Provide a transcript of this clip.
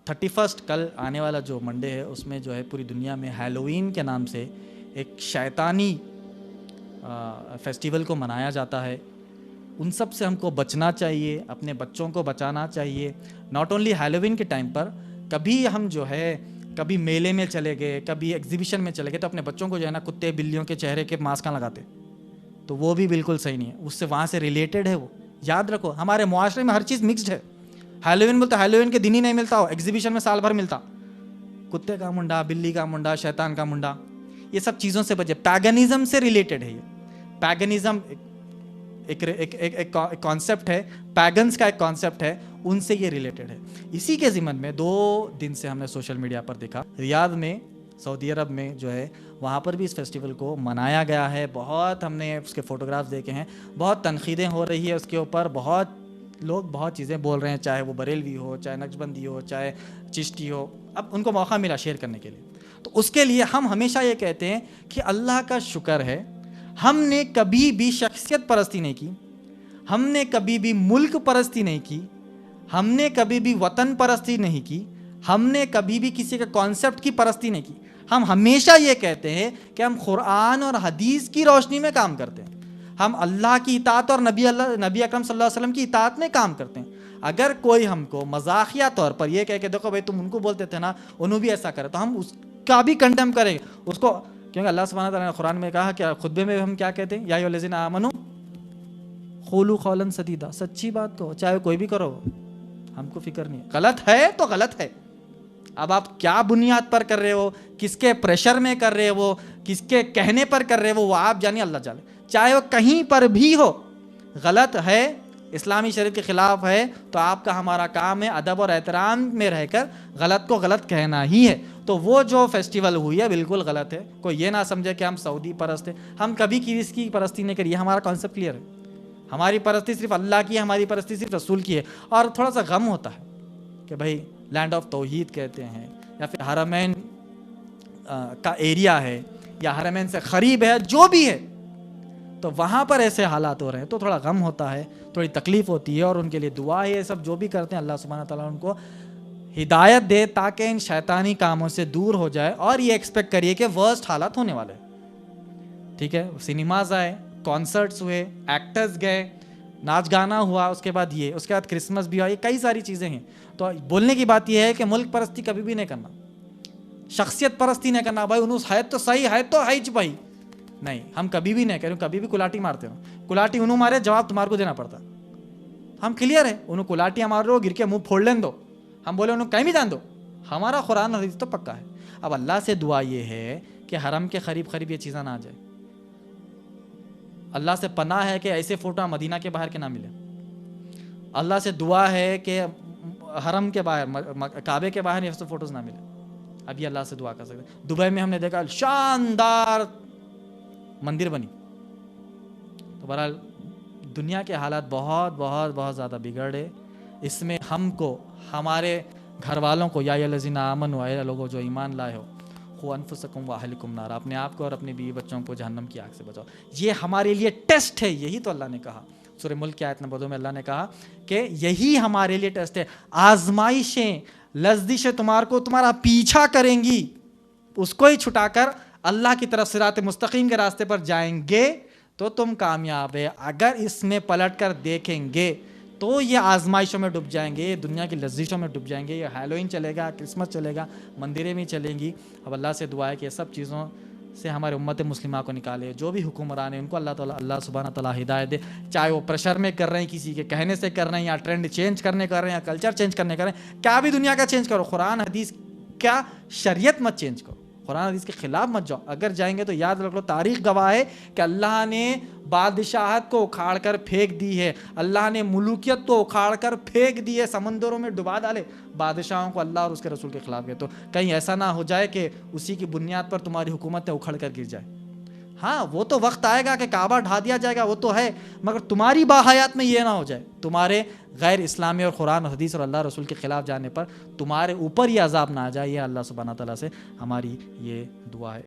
31 کل آنے والا جو منڈے ہے اس میں جو ہے پوری دنیا میں ہیلووین کے نام سے ایک شیطانی فیسٹیول کو منایا جاتا ہے. ان سب سے ہم کو بچنا چاہیے, اپنے بچوں کو بچانا چاہیے. ناٹ اونلی ہیلووین کے ٹائم پر کبھی ہم جو ہے کبھی میلے میں چلے گئے, کبھی ایگزیبیشن میں چلے گئے تو اپنے بچوں کو جو ہے نا کتے بلیوں کے چہرے کے ماسک لگاتے, تو وہ بھی بالکل صحیح نہیں ہے. اس سے وہاں سے ریلیٹڈ ہے. وہ یاد رکھو, ہمارے معاشرے میں ہر چیز مکسڈ ہے. ہیلووین بولتا ہیلووین کے دن ہی نہیں ملتا ہو, ایگزیبیشن میں سال بھر ملتا. کتے کا منڈا, بلی کا منڈا, شیطان کا منڈا, یہ سب چیزوں سے بچے. پیگنزم سے ریلیٹڈ ہے یہ. پیگنزم ایک کانسیپٹ ہے, پیگنز کا ایک کانسیپٹ ہے, ان سے یہ ریلیٹڈ ہے. اسی کے ضمن میں 2 دن سے ہم نے سوشل میڈیا پر دیکھا, ریاض میں سعودی عرب میں جو ہے وہاں پر بھی اس فیسٹیول کو منایا گیا ہے. بہت ہم نے اس کے فوٹوگرافز دیکھے ہیں, بہت تنقیدیں ہو رہی ہے اس کے اوپر, بہت لوگ بہت چیزیں بول رہے ہیں, چاہے وہ بریلوی ہو, چاہے نقشبندی ہو, چاہے چشتی ہو. اب ان کو موقع ملا شیئر کرنے کے لیے, تو اس کے لیے ہم ہمیشہ یہ کہتے ہیں کہ اللہ کا شکر ہے ہم نے کبھی بھی شخصیت پرستی نہیں کی, ہم نے کبھی بھی ملک پرستی نہیں کی, ہم نے کبھی بھی وطن پرستی نہیں کی, ہم نے کبھی بھی کسی کے کانسیپٹ کی پرستی نہیں کی. ہم ہمیشہ یہ کہتے ہیں کہ ہم قرآن اور حدیث کی روشنی میں کام کرتے ہیں, ہم اللہ کی اطاعت اور نبی اکرم صلی اللہ علیہ وسلم کی اطاعت میں کام کرتے ہیں. اگر کوئی ہم کو مزاحیہ طور پر یہ کہہ کہ دیکھو بھائی تم ان کو بولتے تھے نا, انہوں بھی ایسا کرے, تو ہم اس کا بھی کنڈیم کریں گے اس کو, کیونکہ اللہ سبحانہ تعالیٰ نے قرآن میں کہا کہ خطبے میں ہم کیا کہتے ہیں, یا ایھا الذین آمنوا قولوا قولا سدیدا, سچی بات کہو چاہے کوئی بھی کرو, ہم کو فکر نہیں ہے. غلط ہے تو غلط ہے. اب آپ کیا بنیاد پر کر رہے ہو, کس کے پریشر میں کر رہے ہو, کس کے کہنے پر کر رہے ہو, وہ آپ جانے, اللہ جانے. چاہے وہ کہیں پر بھی ہو, غلط ہے, اسلامی شریعت کے خلاف ہے, تو آپ کا ہمارا کام ہے ادب اور احترام میں رہ کر غلط کو غلط کہنا ہی ہے. تو وہ جو فیسٹیول ہوئی ہے بالکل غلط ہے. کوئی یہ نہ سمجھے کہ ہم سعودی پرست ہیں, ہم کبھی کسی کی پرستی نہیں کری, ہمارا کانسیپٹ کلیئر ہے. ہماری پرستی صرف اللہ کی ہے, ہماری پرستی صرف رسول کی ہے. اور تھوڑا سا غم ہوتا ہے کہ بھائی لینڈ آف توحید کہتے ہیں, یا پھر حرمین کا ایریا ہے, یا حرمین سے قریب ہے, جو بھی ہے, تو وہاں پر ایسے حالات ہو رہے ہیں تو تھوڑا غم ہوتا ہے, تھوڑی تکلیف ہوتی ہے. اور ان کے لیے دعا ہے, یہ سب جو بھی کرتے ہیں اللہ سبحانہ تعالیٰ ان کو ہدایت دے تاکہ ان شیطانی کاموں سے دور ہو جائے. اور یہ ایکسپیکٹ کریے کہ ورسٹ حالات ہونے والے, ٹھیک ہے. سنیماز آئے, کانسرٹس ہوئے, ایکٹرز گئے, ناچ گانا ہوا, اس کے بعد یہ, اس کے بعد کرسمس بھی ہوا, یہ کئی ساری چیزیں ہیں. تو بولنے کی بات یہ ہے کہ ملک پرستی کبھی بھی نہیں کرنا, شخصیت پرستی نہیں کرنا. بھائی انہوں ہے تو صحیح ہے تو ہے بھائی, نہیں, ہم کبھی بھی نہیں کریں. کبھی بھی کلاٹی مارتے ہو, کلاٹی انہوں مارے, جواب تمہارے کو دینا پڑتا. ہم کلیئر ہے, انہوں کلاٹیاں مار رہے ہو, گر کے منہ پھوڑ لیں دو, ہم بولے انہوں کہیں بھی جان دو, ہمارا قرآن حدیث تو پکا ہے. اب اللہ سے دعا یہ ہے کہ حرم کے قریب یہ چیزیں نہ آ جائے. اللہ سے پناہ ہے کہ ایسے فوٹو مدینہ کے باہر کے نہ ملے. اللہ سے دعا ہے کہ حرم کے باہر, کعبے کے باہر ایسے فوٹوز نہ ملے. اب یہ اللہ سے دعا کر سکتے. دبئی میں ہم نے دیکھا شاندار مندر بنی. تو بہرحال دنیا کے حالات بہت بہت بہت زیادہ بگڑے. اس میں ہم کو, ہمارے گھر والوں کو, یا ایھا الذین آمنوا, اے لوگوں جو ایمان لائے ہو, قوا انفسکم واہلکم نارا, اپنے آپ کو اور اپنی بیوی بچوں کو جہنم کی آگ سے بچاؤ. یہ ہمارے لیے ٹیسٹ ہے. یہی تو اللہ نے کہا سورہ ملک کی آیت نمبر 2 میں, اللہ نے کہا کہ یہی ہمارے لیے ٹیسٹ ہے. آزمائشیں, لرزشیں تمہارا پیچھا کریں گی, اس کو ہی چھٹا کر اللہ کی طرف صراط مستقیم کے راستے پر جائیں گے تو تم کامیاب ہے. اگر اس میں پلٹ کر دیکھیں گے تو یہ آزمائشوں میں ڈوب جائیں گے, یہ دنیا کی لذیذوں میں ڈوب جائیں گے. یہ ہیلوئین چلے گا, کرسمس چلے گا, مندریں بھی چلیں گی. اب اللہ سے دعا ہے کہ یہ سب چیزوں سے ہمارے امت مسلمہ کو نکالے. جو بھی حکمران ہیں ان کو اللہ سبحانہ تعالیٰ ہدایت دے, چاہے وہ پریشر میں کر رہے ہیں, کسی کے کہنے سے کر رہے ہیں, یا ٹرینڈ چینج کرنے کر رہے ہیں, یا کلچر چینج کرنے کر رہے ہیں. کیا بھی دنیا کا چینج کرو, قرآن حدیث کیا شریعت مت چینج کرو, قرآن حدیث کے خلاف مت جاؤ. اگر جائیں گے تو یاد رکھ لو, تاریخ گواہ ہے کہ اللہ نے بادشاہت کو اکھاڑ کر پھینک دی ہے, اللہ نے ملوکیت کو اکھاڑ کر پھینک دی ہے, سمندروں میں ڈبا ڈالے بادشاہوں کو اللہ اور اس کے رسول کے خلاف گئے. تو کہیں ایسا نہ ہو جائے کہ اسی کی بنیاد پر تمہاری حکومتیں اکھڑ کر گر جائے. ہاں وہ تو وقت آئے گا کہ کعبہ ڈھا دیا جائے گا, وہ تو ہے, مگر تمہاری باحیات میں یہ نہ ہو جائے, تمہارے غیر اسلامی اور قرآن حدیث اور اللہ رسول کے خلاف جانے پر تمہارے اوپر یہ عذاب نہ آ جائے. یہ اللہ سبحانہ تعالیٰ سے ہماری یہ دعا ہے.